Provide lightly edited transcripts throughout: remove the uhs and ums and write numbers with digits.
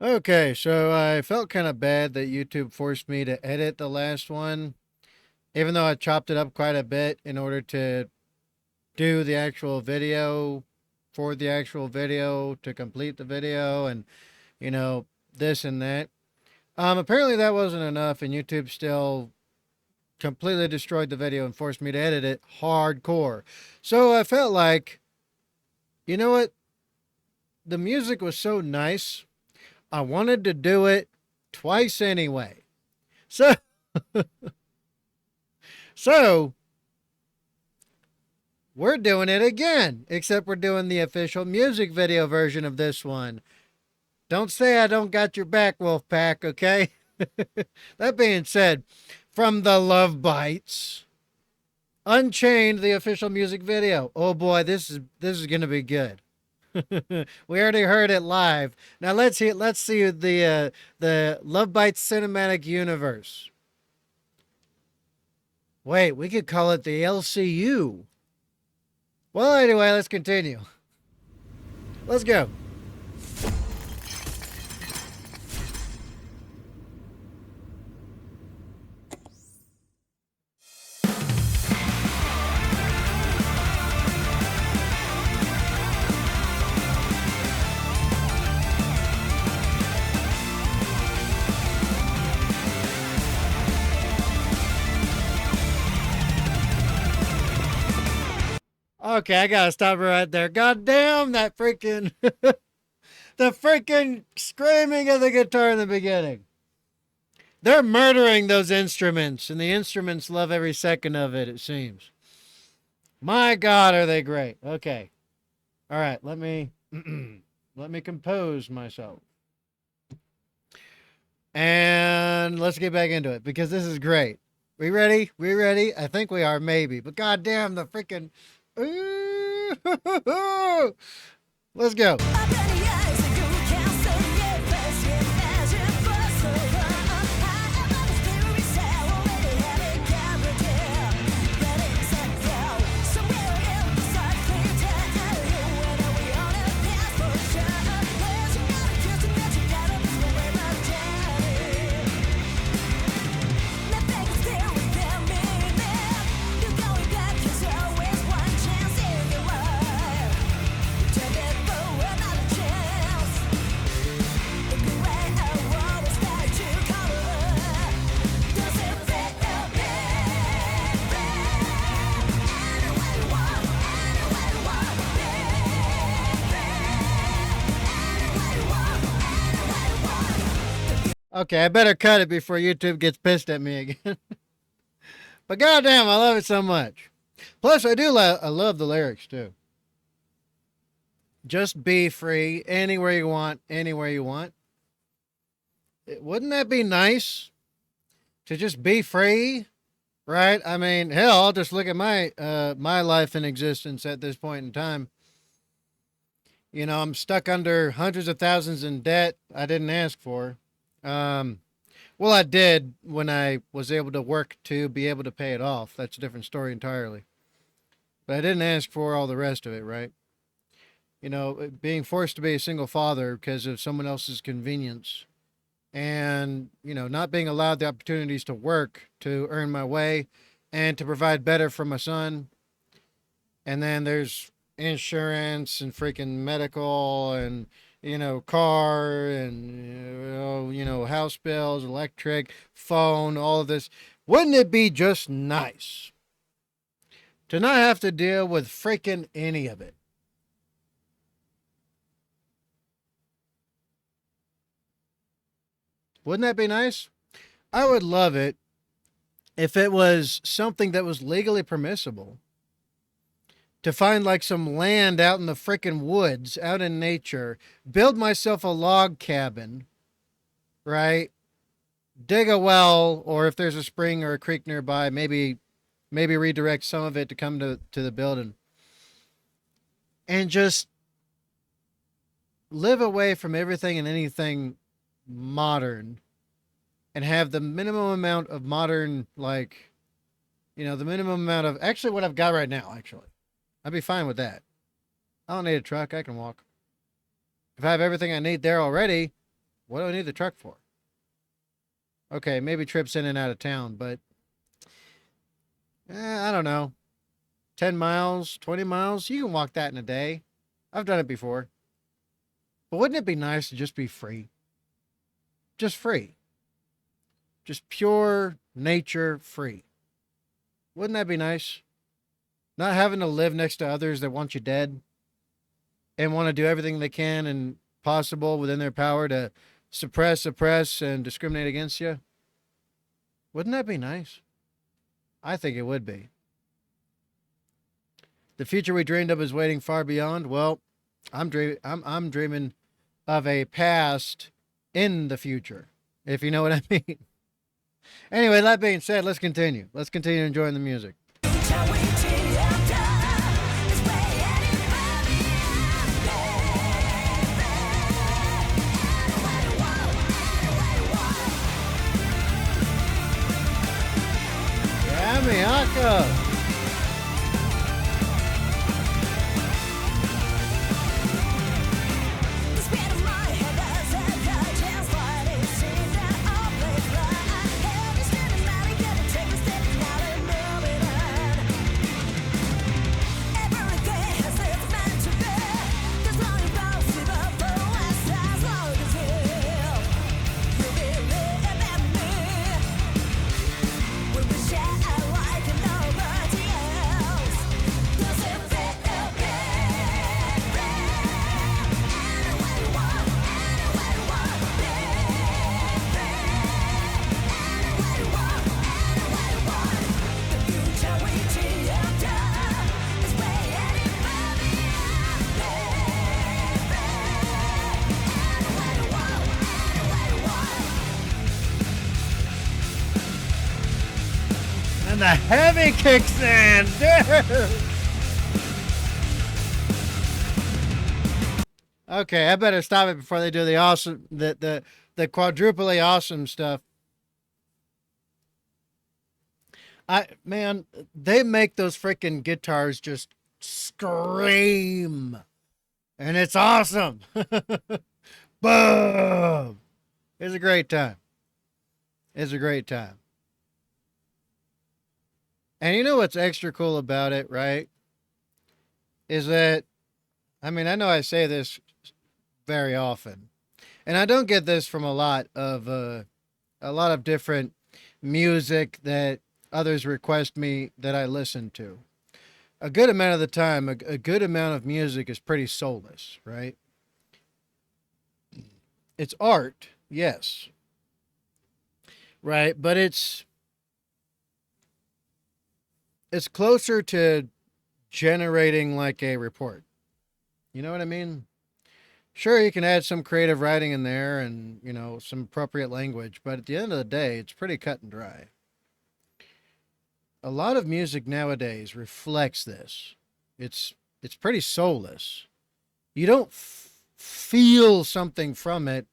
Okay, so I felt kind of bad that YouTube forced me to edit the last one, even though I chopped it up quite a bit in order to do the actual video for the actual video to complete the video and, you know, this and that. Apparently that wasn't enough, and YouTube still completely destroyed the video and forced me to edit it hardcore. So I felt like, you know what? The music was so nice. I wanted to do it twice anyway. So So we're doing it again, except we're doing the official music video version of this one. Don't say I don't got your back, Wolfpack, okay? That being said, from the Love Bites, Unchained, the official music video. Oh boy, this is gonna be good. We already heard it live. Now let's see the Love Bites cinematic universe. Wait, we could call it the LCU. Well, anyway, let's continue. Let's go. Okay, I gotta stop it right there. God damn that freaking the freaking screaming of the guitar in the beginning. They're murdering those instruments, and the instruments love every second of it, it seems. My God, are they great. Okay. All right, let me let me compose myself. And let's get back into it because this is great. We ready? We ready? I think we are, maybe. But goddamn, the freaking. Let's go. Okay, I better cut it before YouTube gets pissed at me again. But goddamn, I love it so much. Plus, I love the lyrics too. Just be free anywhere you want, anywhere you want. Wouldn't that be nice to just be free? Right? I mean, hell, I'll just look at my life in existence at this point in time. You know, I'm stuck under hundreds of thousands in debt I didn't ask for. Um, well, I did when I was able to work to be able to pay it off. That's a different story entirely. But I didn't ask for all the rest of it, right? You know, being forced to be a single father because of someone else's convenience and, you know, not being allowed the opportunities to work to earn my way and to provide better for my son. And then there's insurance and freaking medical and, you know, car and, house bills, electric, phone, all of this. Wouldn't it be just nice to not have to deal with freaking any of it? Wouldn't that be nice? I would love it if it was something that was legally permissible to find like some land out in the frickin' woods, out in nature, build myself a log cabin, right? Dig a well, or if there's a spring or a creek nearby, maybe redirect some of it to come to the building. And just live away from everything and anything modern and have the minimum amount of modern, like, the minimum amount of actually what I've got right now, actually. I'd be fine with that. I don't need a truck. I can walk. If I have everything I need there already, What do I need the truck for? Okay, maybe trips in and out of town, but I don't know. 10 miles, 20 miles, you can walk that in a day. I've done it before. But wouldn't it be nice to just be free? Just free. Just pure nature free. Wouldn't that be nice? Not having to live next to others that want you dead and want to do everything they can and possible within their power to suppress, oppress, and discriminate against you. Wouldn't that be nice? I think it would be. The future we dreamed of is waiting far beyond. Well, I'm dreaming of a past in the future, if you know what I mean. Anyway, that being said, let's continue. Let's continue enjoying the music. Miyako. The heavy kicks in, dude. Okay, I better stop it before they do the awesome, the quadruply awesome stuff. Man, they make those freaking guitars just scream, and it's awesome. Boom! It's a great time. It's a great time. And you know what's extra cool about it, right? Is that, I mean, I know I say this very often, and I don't get this from a lot of different music that others request me that I listen to. A good amount of the time, a good amount of music is pretty soulless, right? It's art, yes, right, but it's closer to generating like a report. You know what I mean? Sure, you can add some creative writing in there and, you know, some appropriate language, but at the end of the day, it's pretty cut and dry. A lot of music nowadays reflects this. It's pretty soulless. You don't feel something from it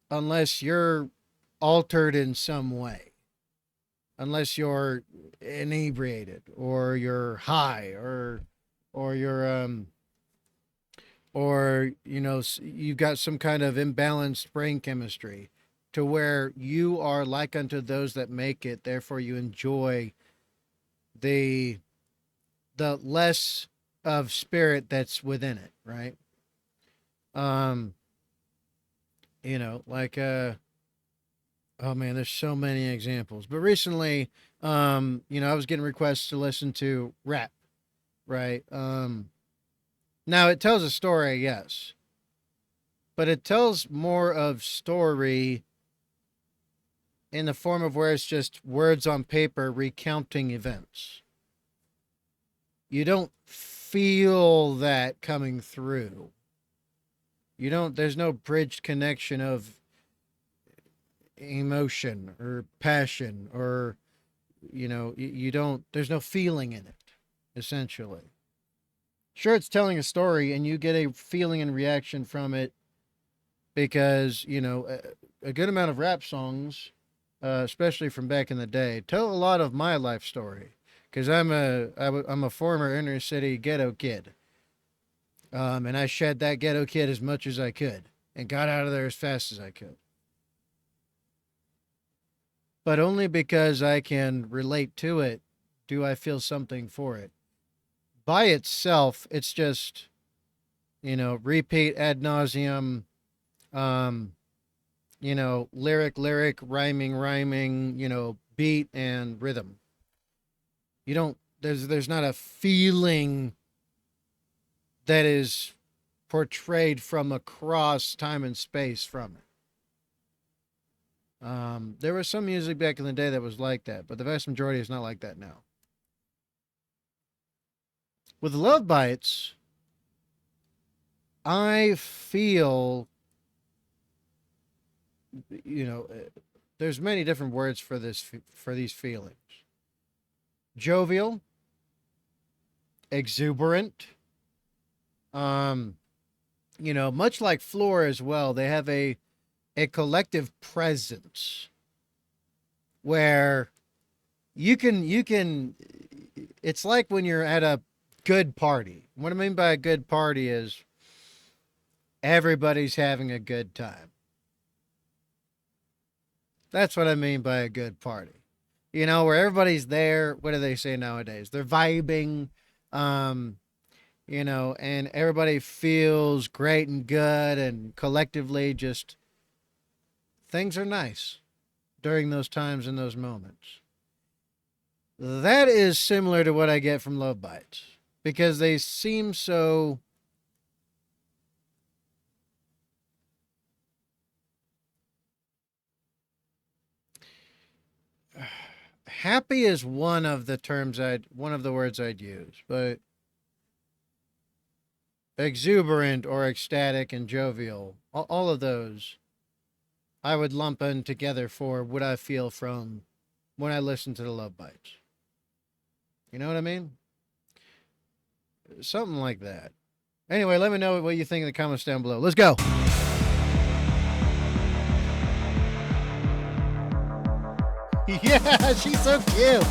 unless you're altered in some way. Unless you're inebriated or you're high or you're or you know you've got some kind of imbalanced brain chemistry to where you are like unto those that make it, therefore you enjoy the less of spirit that's within it, right? You know, like oh man, there's so many examples. But recently, you know, I was getting requests to listen to rap, right? Now it tells a story, yes, but it tells more of story in the form of where it's just words on paper recounting events. You don't feel that coming through. You don't, there's no bridged connection of emotion or passion or, you know, you don't, there's no feeling in it, essentially. Sure, it's telling a story and you get a feeling and reaction from it because, you know, a good amount of rap songs, especially from back in the day, tell a lot of my life story because I'm a former inner city ghetto kid. And I shed that ghetto kid as much as I could and got out of there as fast as I could. but only because I can relate to it do I feel something for it. By itself, it's just, repeat ad nauseum, um, lyric, rhyming, beat and rhythm. You don't, there's not a feeling that is portrayed from across time and space from it. There was some music back in the day that was like that, but the vast majority is not like that now. With Love Bites, I feel, there's many different words for these feelings. Jovial, exuberant, much like Floor as well, they have a collective presence where you can it's like when you're at a good party. What I mean by a good party is everybody's having a good time. That's what I mean by a good party. Where everybody's there. What do they say nowadays? They're vibing, um, and everybody feels great and good, and collectively just things are nice during those times and those moments. That is similar to what I get from Love Bites because they seem so happy is one of the words I'd use, but exuberant or ecstatic and jovial, all of those I would lump in together for what I feel from when I listen to the Love Bites. You know what I mean? Something like that. Anyway, let me know what you think in the comments down below. Let's go. Yeah, she's so cute.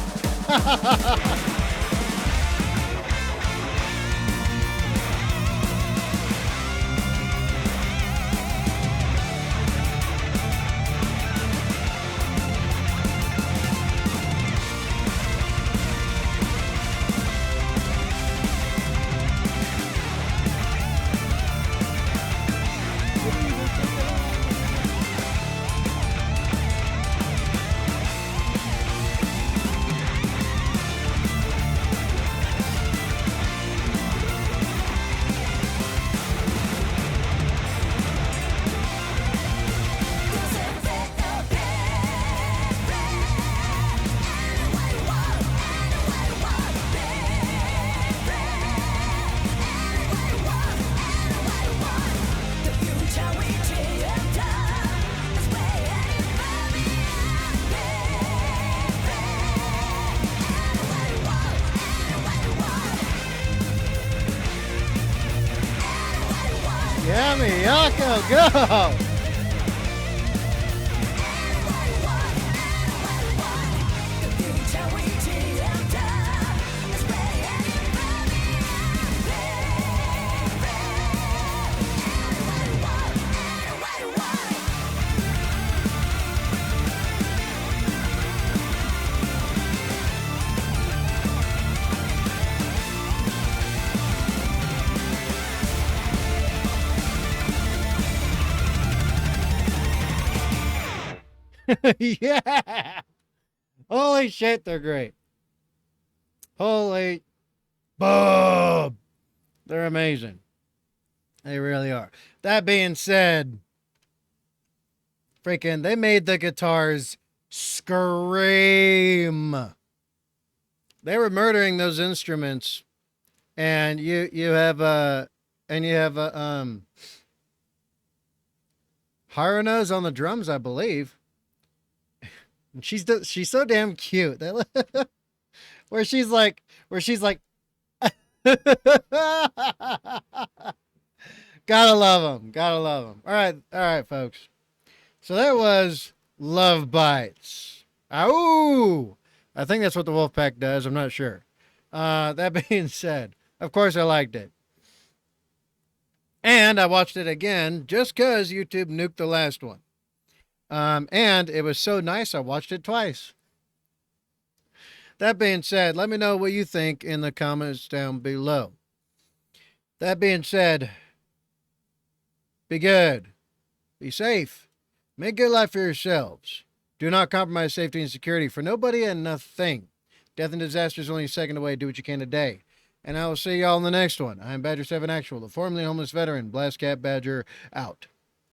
Yummy, Yako, go! Yeah! Holy shit, they're great. Holy Bob! They're amazing. They really are. That being said, freaking, they made the guitars scream. They were murdering those instruments, and you have Haruno's on the drums, I believe. And she's so damn cute. Where she's like, gotta love them, gotta love them. All right, folks. So that was Love Bites. Ow! I think that's what the Wolfpack does. I'm not sure. That being said, of course I liked it. And I watched it again just because YouTube nuked the last one. And it was so nice, I watched it twice. That being said, let me know what you think in the comments down below. That being said, be good, be safe, make good life for yourselves. Do not compromise safety and security for nobody and nothing. Death and disaster is only a second away. Do what you can today. And I will see y'all in the next one. I'm Badger 7 Actual, the formerly homeless veteran. Blast Cat Badger out.